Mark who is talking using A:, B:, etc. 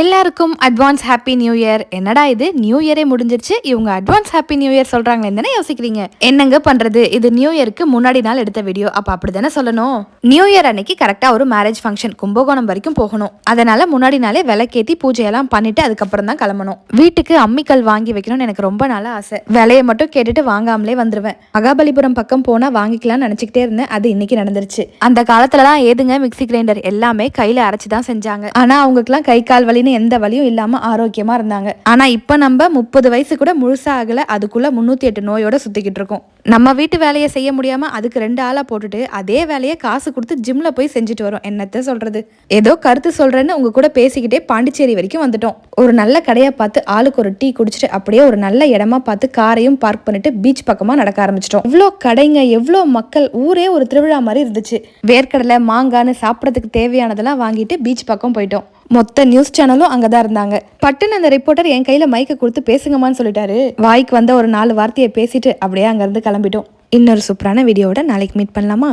A: எல்லாருக்கும் advance happy new year. என்னடா இது நியூ இயரே முடிஞ்சிருச்சு, இவங்க அட்வான்ஸ் ஹாப்பி நியூ இயர் சொல்றாங்களே தானே யோசிக்கிறீங்க. என்னங்க பண்றது, இது நியூ இயருக்கு முன்னாடி நாள் எடுத்த வீடியோ, அப்ப அப்படிதானே சொல்லணும். நியூ இயர் அன்னைக்கு கரெக்டா ஒரு மேரேஜ் ஃபங்க்ஷன் கும்பகோணம் வரைக்கும் போகணும். அதனால முன்னாடி நாளே விளக்கேத்தி பூஜையெல்லாம் பண்ணிட்டு அதுக்கப்புறம் தான் கிளம்பணும். வீட்டுக்கு அம்மிக்கல் வாங்கி வைக்கணும்னு எனக்கு ரொம்ப நாளா ஆசை. விலையை மட்டும் கேட்டுட்டு வாங்காமலே வந்துருவேன். மகாபலிபுரம் பக்கம் போனா வாங்கிக்கலாம்னு நினைச்சுக்கிட்டே இருந்தேன். அது இன்னைக்கு நடந்துருச்சு. அந்த காலத்துலலாம் ஏதுங்க மிக்சி கிரைண்டர், எல்லாமே கையில அரைச்சுதான் செஞ்சாங்க. ஆனா அவங்களுக்குலாம் கை கால் வலி எந்த வலியும் இல்லாம ஆரோக்கியமா இருந்தாங்க. ஆனா இப்ப நம்ம 30 வயசு கூட முழுசா ஆகல, அதுக்குள்ள 308 நோயோட சுத்திக்கிட்டு இருக்கோம். நம்ம வீட்டு வேலையை செய்ய முடியாம அதுக்கு 2 ஆளா போட்டுட்டு அதே வேலையை காசு கொடுத்து ஜிம்ல போய் செஞ்சுட்டு வரோம். என்னத்த சொல்றது. ஏதோ கருத்து சொல்றேன்னு உங்க கூட பேசிக்கிட்டே பாண்டிச்சேரி வரைக்கும் வந்துட்டோம். ஒரு நல்ல கடையா பார்த்து ஆளுக்கு ஒரு டீ குடிச்சிட்டு அப்படியே ஒரு நல்ல இடமா பார்த்து காரையும் பார்க் பண்ணிட்டு பீச் பக்கமா நடக்க ஆரம்பிச்சிட்டோம். இவ்வளோ கடைங்க, எவ்வளோ மக்கள், ஊரே ஒரு திருவிழா மாதிரி இருந்துச்சு. வேர்க்கடலை மாங்கான்னு சாப்பிடறதுக்கு தேவையானதெல்லாம் வாங்கிட்டு பீச் பக்கம் போயிட்டோம். மொத்த நியூஸ் சேனலும் அங்கதான் இருந்தாங்க. பட்டுன்னு அந்த ரிப்போர்ட்டர் என் கையில மைக்க கொடுத்து பேசுங்கம்மான்னு சொல்லிட்டாரு. வாய்க்கு வந்த ஒரு 4 வார்த்தையை பேசிட்டு அப்படியே அங்கிருந்து கிளம்பிட்டோம். இன்னொரு சூப்பரான வீடியோவோட நாளைக்கு மீட் பண்ணலாமா?